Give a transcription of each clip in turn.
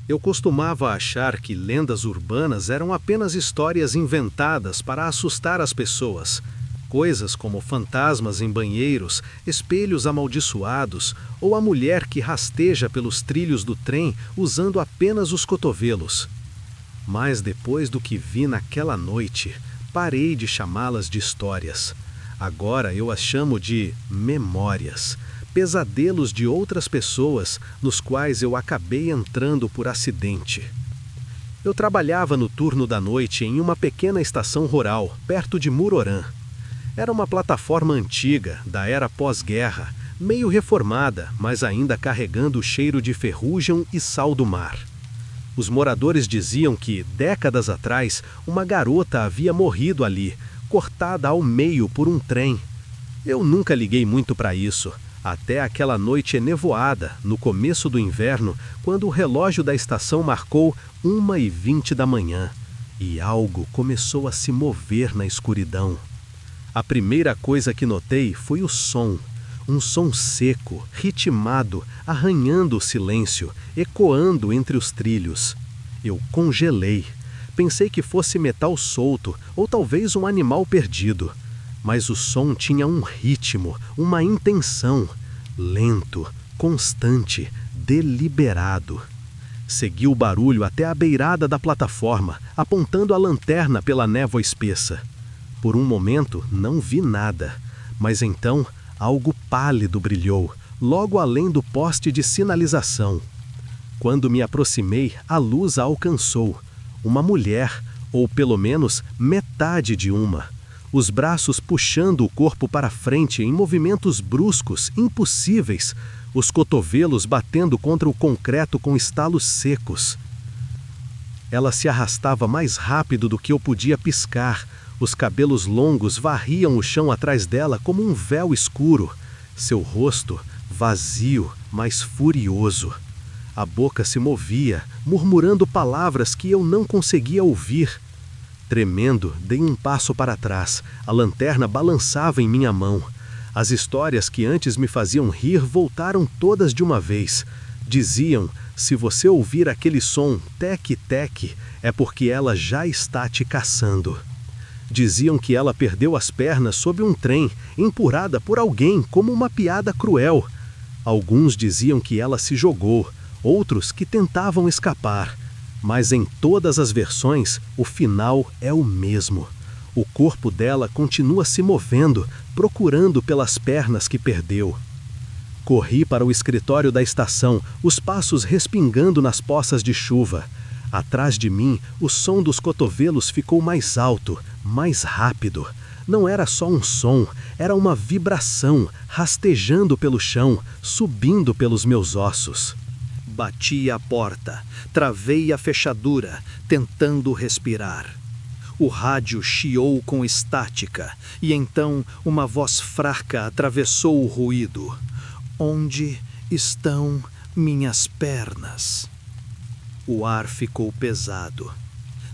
Eu costumava achar que lendas urbanas eram apenas histórias inventadas para assustar as pessoas. Coisas como fantasmas em banheiros, espelhos amaldiçoados ou a mulher que rasteja pelos trilhos do trem usando apenas os cotovelos. Mas depois do que vi naquela noite, parei de chamá-las de histórias. Agora eu as chamo de memórias, pesadelos de outras pessoas nos quais eu acabei entrando por acidente. Eu trabalhava no turno da noite em uma pequena estação rural, perto de Murorã. Era uma plataforma antiga, da era pós-guerra, meio reformada, mas ainda carregando o cheiro de ferrugem e sal do mar. Os moradores diziam que, décadas atrás, uma garota havia morrido ali, cortada ao meio por um trem. Eu nunca liguei muito para isso, até aquela noite enevoada, no começo do inverno, quando o relógio da estação marcou 1h20 da manhã, e algo começou a se mover na escuridão. A primeira coisa que notei foi o som. Um som seco, ritmado, arranhando o silêncio, ecoando entre os trilhos. Eu congelei. Pensei que fosse metal solto ou talvez um animal perdido. Mas o som tinha um ritmo, uma intenção. Lento, constante, deliberado. Segui o barulho até a beirada da plataforma, apontando a lanterna pela névoa espessa. Por um momento, não vi nada. Mas então, algo pálido brilhou, logo além do poste de sinalização. Quando me aproximei, a luz a alcançou. Uma mulher, ou pelo menos metade de uma. Os braços puxando o corpo para frente em movimentos bruscos, impossíveis. Os cotovelos batendo contra o concreto com estalos secos. Ela se arrastava mais rápido do que eu podia piscar. Os cabelos longos varriam o chão atrás dela como um véu escuro. Seu rosto, vazio, mas furioso. A boca se movia, murmurando palavras que eu não conseguia ouvir. Tremendo, dei um passo para trás. A lanterna balançava em minha mão. As histórias que antes me faziam rir voltaram todas de uma vez. Diziam, se você ouvir aquele som, tec-tec, é porque ela já está te caçando. Diziam que ela perdeu as pernas sob um trem, empurrada por alguém como uma piada cruel. Alguns diziam que ela se jogou, outros que tentavam escapar. Mas em todas as versões, o final é o mesmo. O corpo dela continua se movendo, procurando pelas pernas que perdeu. Corri para o escritório da estação, os passos respingando nas poças de chuva. Atrás de mim, o som dos cotovelos ficou mais alto, mais rápido. Não era só um som, era uma vibração, rastejando pelo chão, subindo pelos meus ossos. Bati a porta, travei a fechadura, tentando respirar. O rádio chiou com estática, e então uma voz fraca atravessou o ruído. Onde estão minhas pernas? O ar ficou pesado.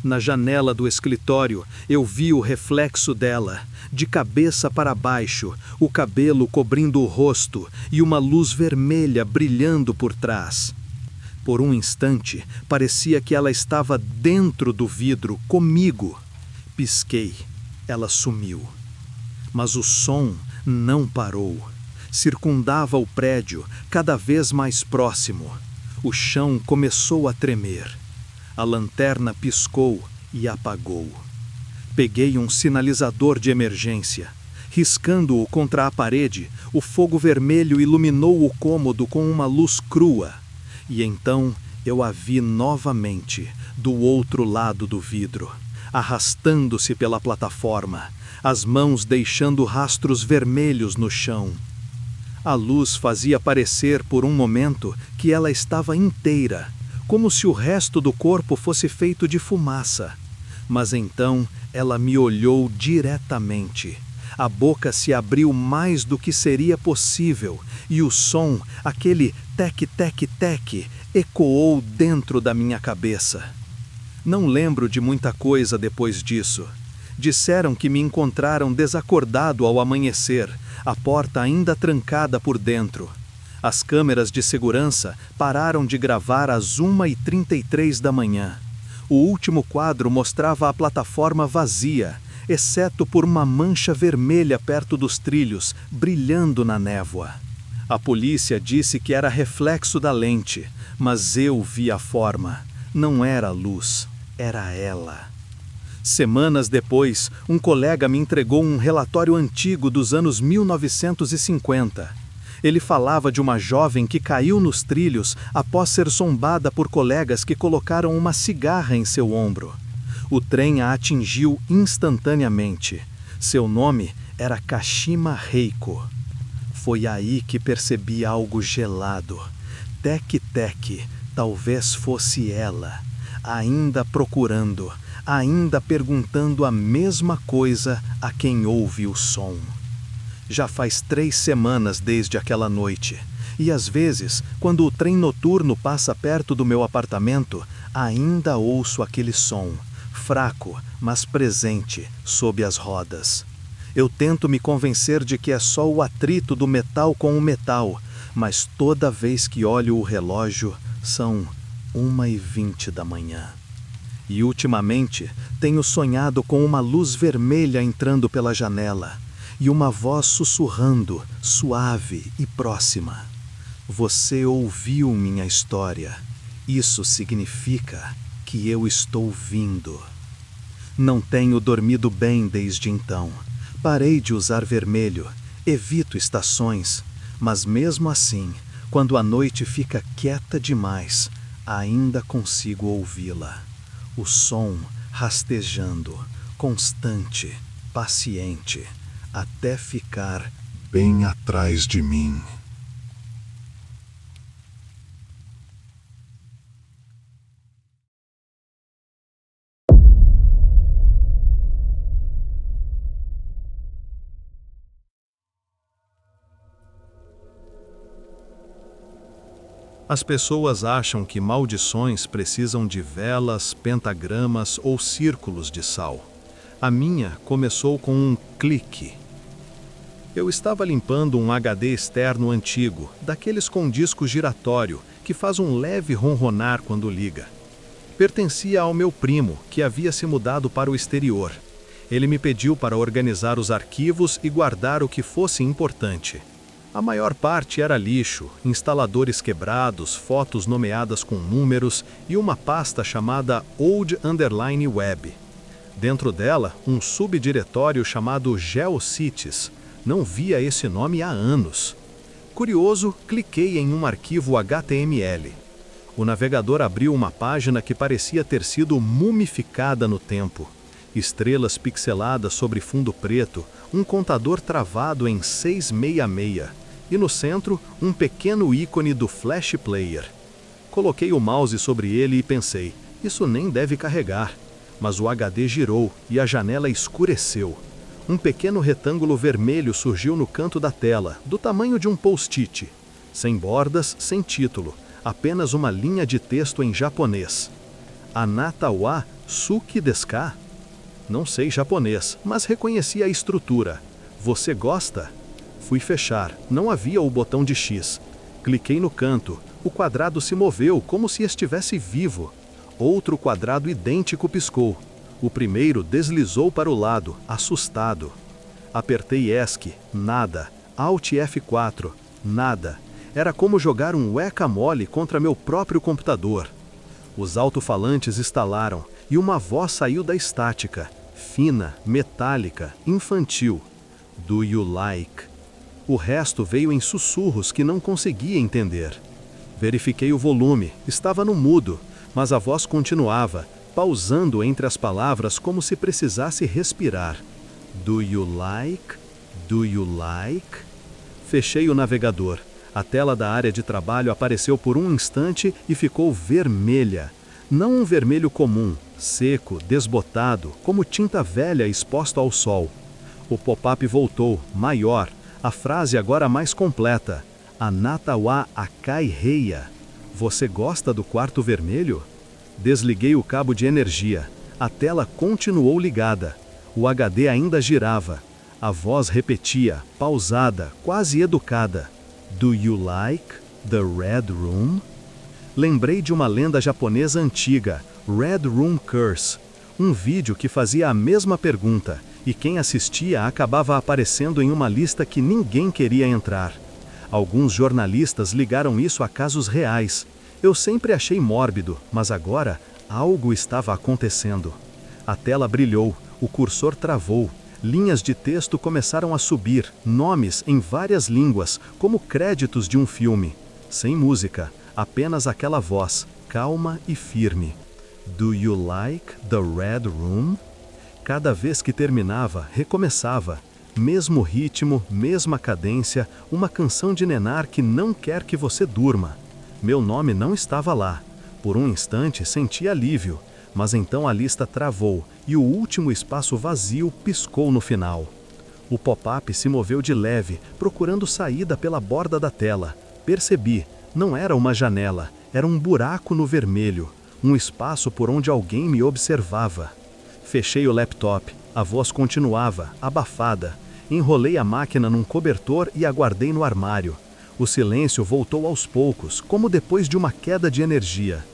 Na janela do escritório, eu vi o reflexo dela, de cabeça para baixo, o cabelo cobrindo o rosto e uma luz vermelha brilhando por trás. Por um instante, parecia que ela estava dentro do vidro, comigo. Pisquei. Ela sumiu. Mas o som não parou. Circundava o prédio, cada vez mais próximo. O chão começou a tremer. A lanterna piscou e apagou. Peguei um sinalizador de emergência. Riscando-o contra a parede, o fogo vermelho iluminou o cômodo com uma luz crua. E então eu a vi novamente, do outro lado do vidro, arrastando-se pela plataforma, as mãos deixando rastros vermelhos no chão. A luz fazia parecer por um momento que ela estava inteira, como se o resto do corpo fosse feito de fumaça. Mas então ela me olhou diretamente. A boca se abriu mais do que seria possível, e o som, aquele tec-tec-tec, ecoou dentro da minha cabeça. Não lembro de muita coisa depois disso. Disseram que me encontraram desacordado ao amanhecer, a porta ainda trancada por dentro. As câmeras de segurança pararam de gravar às 1h33 da manhã. O último quadro mostrava a plataforma vazia, exceto por uma mancha vermelha perto dos trilhos, brilhando na névoa. A polícia disse que era reflexo da lente, mas eu vi a forma. Não era a luz, era ela. Semanas depois, um colega me entregou um relatório antigo dos anos 1950. Ele falava de uma jovem que caiu nos trilhos após ser zombada por colegas que colocaram uma cigarra em seu ombro. O trem a atingiu instantaneamente. Seu nome era Kashima Reiko. Foi aí que percebi algo gelado. Tec-tec, talvez fosse ela. Ainda procurando, ainda perguntando a mesma coisa a quem ouve o som. Já faz 3 semanas desde aquela noite, e às vezes, quando o trem noturno passa perto do meu apartamento, ainda ouço aquele som, fraco, mas presente, sob as rodas. Eu tento me convencer de que é só o atrito do metal com o metal, mas toda vez que olho o relógio, são 1h20 da manhã. E ultimamente, tenho sonhado com uma luz vermelha entrando pela janela, e uma voz sussurrando, suave e próxima. Você ouviu minha história. Isso significa que eu estou vindo. Não tenho dormido bem desde então. Parei de usar vermelho, evito estações, mas mesmo assim, quando a noite fica quieta demais, ainda consigo ouvi-la. O som rastejando, constante, paciente, até ficar bem atrás de mim. As pessoas acham que maldições precisam de velas, pentagramas ou círculos de sal. A minha começou com um clique. Eu estava limpando um HD externo antigo, daqueles com disco giratório, que faz um leve ronronar quando liga. Pertencia ao meu primo, que havia se mudado para o exterior. Ele me pediu para organizar os arquivos e guardar o que fosse importante. A maior parte era lixo, instaladores quebrados, fotos nomeadas com números e uma pasta chamada Old Underline Web. Dentro dela, um subdiretório chamado GeoCities. Não via esse nome há anos. Curioso, cliquei em um arquivo HTML. O navegador abriu uma página que parecia ter sido mumificada no tempo. Estrelas pixeladas sobre fundo preto, um contador travado em 666 e no centro um pequeno ícone do Flash Player. Coloquei o mouse sobre ele e pensei, isso nem deve carregar. Mas o HD girou e a janela escureceu. Um pequeno retângulo vermelho surgiu no canto da tela, do tamanho de um post-it. Sem bordas, sem título, apenas uma linha de texto em japonês. Anata wa suki desu ka? Não sei japonês, mas reconheci a estrutura. Você gosta? Fui fechar, não havia o botão de X. Cliquei no canto, o quadrado se moveu como se estivesse vivo. Outro quadrado idêntico piscou. O primeiro deslizou para o lado, assustado. Apertei ESC, nada. Alt F4, nada. Era como jogar um whack-a-mole contra meu próprio computador. Os alto-falantes estalaram e uma voz saiu da estática, fina, metálica, infantil. Do you like? O resto veio em sussurros que não conseguia entender. Verifiquei o volume, estava no mudo, mas a voz continuava, pausando entre as palavras como se precisasse respirar. Do you like? Do you like? Fechei o navegador. A tela da área de trabalho apareceu por um instante e ficou vermelha. Não um vermelho comum, seco, desbotado, como tinta velha exposta ao sol. O pop-up voltou, maior, a frase agora mais completa. Anata wa akai heia. Você gosta do quarto vermelho? Desliguei o cabo de energia. A tela continuou ligada. O HD ainda girava. A voz repetia, pausada, quase educada. Do you like the Red Room? Lembrei de uma lenda japonesa antiga, Red Room Curse, um vídeo que fazia a mesma pergunta, e quem assistia acabava aparecendo em uma lista que ninguém queria entrar. Alguns jornalistas ligaram isso a casos reais. Eu sempre achei mórbido, mas agora algo estava acontecendo. A tela brilhou, o cursor travou, linhas de texto começaram a subir, nomes em várias línguas, como créditos de um filme. Sem música, apenas aquela voz, calma e firme. Do you like the Red Room? Cada vez que terminava, recomeçava. Mesmo ritmo, mesma cadência, uma canção de nenar que não quer que você durma. Meu nome não estava lá. Por um instante senti alívio, mas então a lista travou e o último espaço vazio piscou no final. O pop-up se moveu de leve, procurando saída pela borda da tela. Percebi, não era uma janela, era um buraco no vermelho. Um espaço por onde alguém me observava. Fechei o laptop, a voz continuava, abafada. Enrolei a máquina num cobertor e aguardei no armário. O silêncio voltou aos poucos, como depois de uma queda de energia.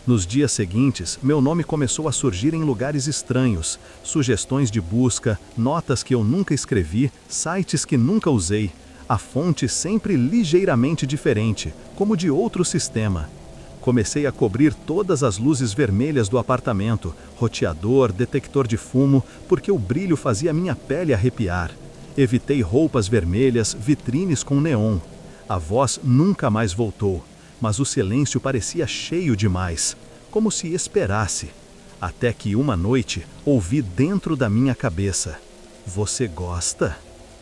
Nos dias seguintes, meu nome começou a surgir em lugares estranhos, sugestões de busca, notas que eu nunca escrevi, sites que nunca usei. A fonte sempre ligeiramente diferente, como de outro sistema. Comecei a cobrir todas as luzes vermelhas do apartamento, roteador, detector de fumo, porque o brilho fazia minha pele arrepiar. Evitei roupas vermelhas, vitrines com neon. A voz nunca mais voltou, mas o silêncio parecia cheio demais, como se esperasse. Até que uma noite, ouvi dentro da minha cabeça: "Você gosta?"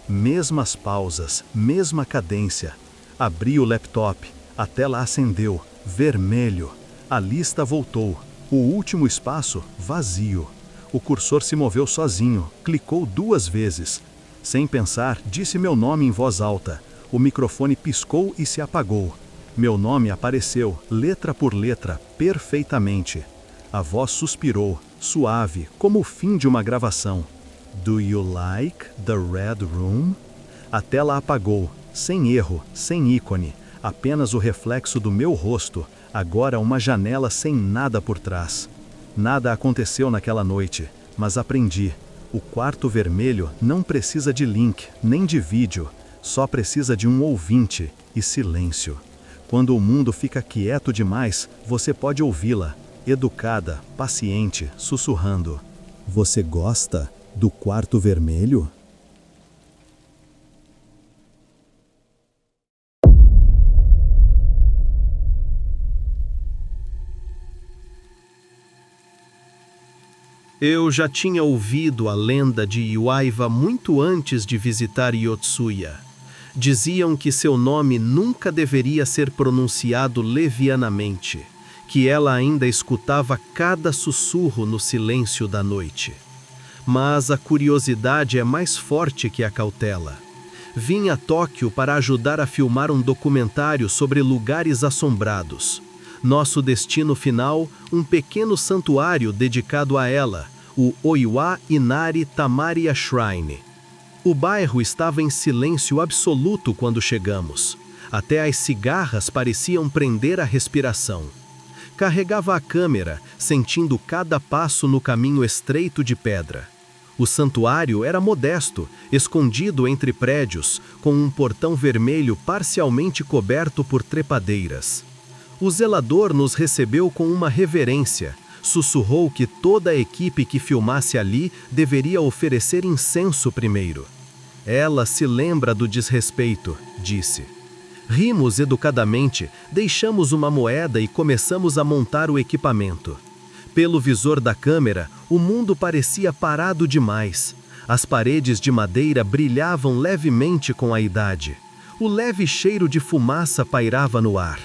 Mesmas pausas, mesma cadência. Abri o laptop, a tela acendeu. Vermelho. A lista voltou. O último espaço, vazio. O cursor se moveu sozinho, clicou 2 vezes. Sem pensar, disse meu nome em voz alta. O microfone piscou e se apagou. Meu nome apareceu, letra por letra, perfeitamente. A voz suspirou, suave, como o fim de uma gravação. Do you like the Red Room? A tela apagou, sem erro, sem ícone. Apenas o reflexo do meu rosto, agora uma janela sem nada por trás. Nada aconteceu naquela noite, mas aprendi. O quarto vermelho não precisa de link, nem de vídeo, só precisa de um ouvinte e silêncio. Quando o mundo fica quieto demais, você pode ouvi-la, educada, paciente, sussurrando. Você gosta do quarto vermelho? Eu já tinha ouvido a lenda de Iwaiva muito antes de visitar Yotsuya. Diziam que seu nome nunca deveria ser pronunciado levianamente, que ela ainda escutava cada sussurro no silêncio da noite. Mas a curiosidade é mais forte que a cautela. Vim a Tóquio para ajudar a filmar um documentário sobre lugares assombrados. Nosso destino final, um pequeno santuário dedicado a ela, o Oiwa Inari Tamaria Shrine. O bairro estava em silêncio absoluto quando chegamos. Até as cigarras pareciam prender a respiração. Carregava a câmera, sentindo cada passo no caminho estreito de pedra. O santuário era modesto, escondido entre prédios, com um portão vermelho parcialmente coberto por trepadeiras. O zelador nos recebeu com uma reverência. Sussurrou que toda a equipe que filmasse ali deveria oferecer incenso primeiro. Ela se lembra do desrespeito, disse. Rimos educadamente, deixamos uma moeda e começamos a montar o equipamento. Pelo visor da câmera, o mundo parecia parado demais. As paredes de madeira brilhavam levemente com a idade. O leve cheiro de fumaça pairava no ar.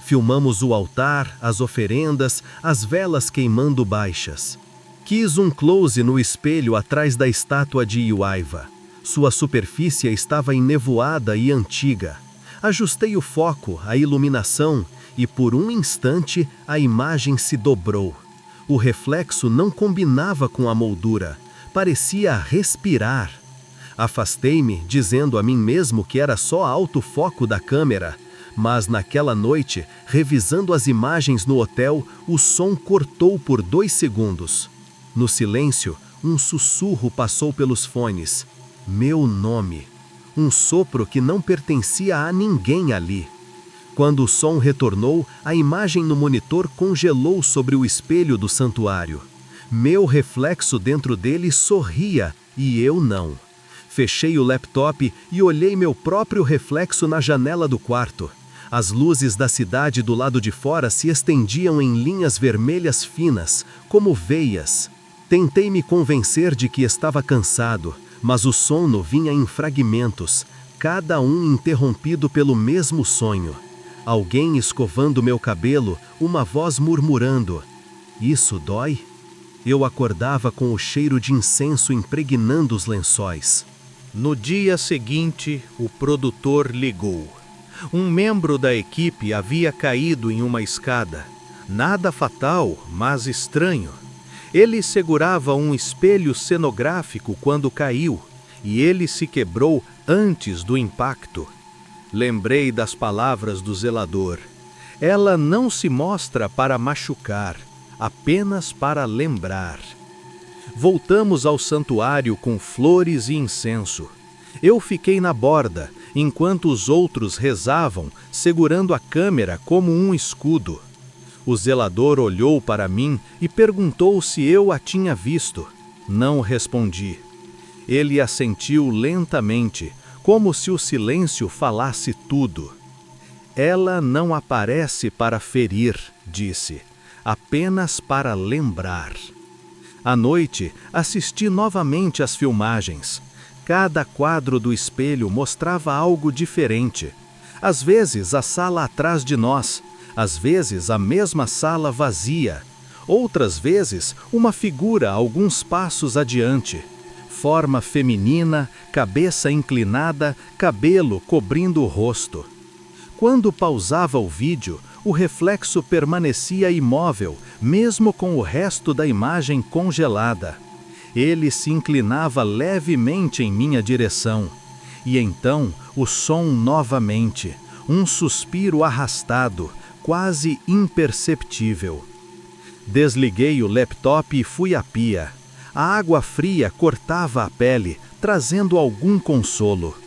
Filmamos o altar, as oferendas, as velas queimando baixas. Quis um close no espelho atrás da estátua de Iwaiva. Sua superfície estava enevoada e antiga. Ajustei o foco, a iluminação, e por um instante a imagem se dobrou. O reflexo não combinava com a moldura, parecia respirar. Afastei-me, dizendo a mim mesmo que era só alto foco da câmera, mas naquela noite, revisando as imagens no hotel, o som cortou por 2 segundos. No silêncio, um sussurro passou pelos fones. Meu nome. Um sopro que não pertencia a ninguém ali. Quando o som retornou, a imagem no monitor congelou sobre o espelho do santuário. Meu reflexo dentro dele sorria e eu não. Fechei o laptop e olhei meu próprio reflexo na janela do quarto. As luzes da cidade do lado de fora se estendiam em linhas vermelhas finas, como veias. Tentei me convencer de que estava cansado, mas o sono vinha em fragmentos, cada um interrompido pelo mesmo sonho. Alguém escovando meu cabelo, uma voz murmurando: "Isso dói?" Eu acordava com o cheiro de incenso impregnando os lençóis. No dia seguinte, o produtor ligou. Um membro da equipe havia caído em uma escada. Nada fatal, mas estranho. Ele segurava um espelho cenográfico quando caiu, e ele se quebrou antes do impacto. Lembrei das palavras do zelador. Ela não se mostra para machucar, apenas para lembrar. Voltamos ao santuário com flores e incenso. Eu fiquei na borda, enquanto os outros rezavam, segurando a câmera como um escudo. O zelador olhou para mim e perguntou se eu a tinha visto. Não respondi. Ele assentiu lentamente, como se o silêncio falasse tudo. Ela não aparece para ferir, disse, apenas para lembrar. À noite, assisti novamente às filmagens. Cada quadro do espelho mostrava algo diferente. Às vezes, a sala atrás de nós. Às vezes, a mesma sala vazia. Outras vezes, uma figura alguns passos adiante. Forma feminina, cabeça inclinada, cabelo cobrindo o rosto. Quando pausava o vídeo, o reflexo permanecia imóvel, mesmo com o resto da imagem congelada. Ele se inclinava levemente em minha direção. E então, o som novamente, um suspiro arrastado, quase imperceptível. Desliguei o laptop e fui à pia. A água fria cortava a pele, trazendo algum consolo.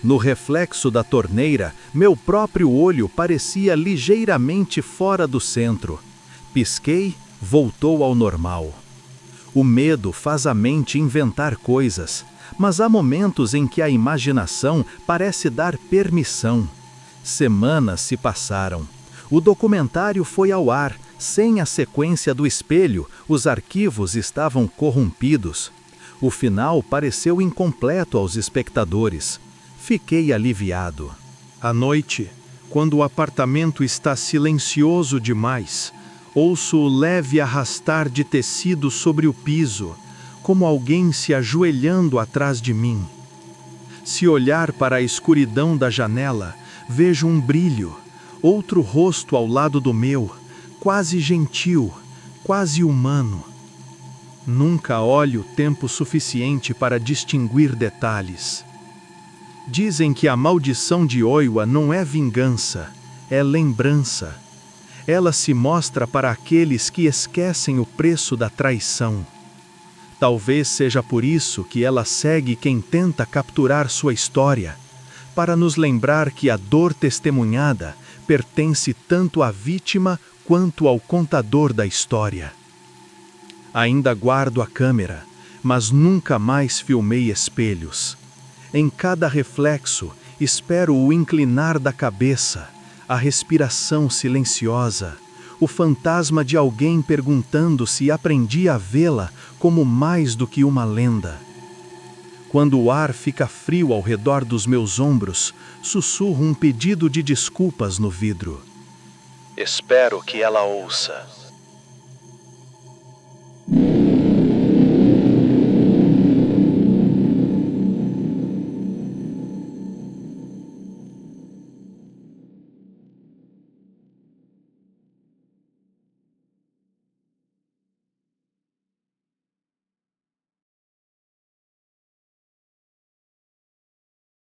No reflexo da torneira, meu próprio olho parecia ligeiramente fora do centro. Pisquei, voltou ao normal. O medo faz a mente inventar coisas, mas há momentos em que a imaginação parece dar permissão. Semanas se passaram. O documentário foi ao ar, sem a sequência do espelho, os arquivos estavam corrompidos. O final pareceu incompleto aos espectadores. Fiquei aliviado. À noite, quando o apartamento está silencioso demais, ouço o leve arrastar de tecido sobre o piso, como alguém se ajoelhando atrás de mim. Se olhar para a escuridão da janela, vejo um brilho, outro rosto ao lado do meu, quase gentil, quase humano. Nunca olho tempo suficiente para distinguir detalhes. Dizem que a maldição de Oiwa não é vingança, é lembrança. Ela se mostra para aqueles que esquecem o preço da traição. Talvez seja por isso que ela segue quem tenta capturar sua história, para nos lembrar que a dor testemunhada pertence tanto à vítima quanto ao contador da história. Ainda guardo a câmera, mas nunca mais filmei espelhos. Em cada reflexo, espero o inclinar da cabeça, a respiração silenciosa, o fantasma de alguém perguntando se aprendi a vê-la como mais do que uma lenda. Quando o ar fica frio ao redor dos meus ombros, sussurro um pedido de desculpas no vidro. Espero que ela ouça.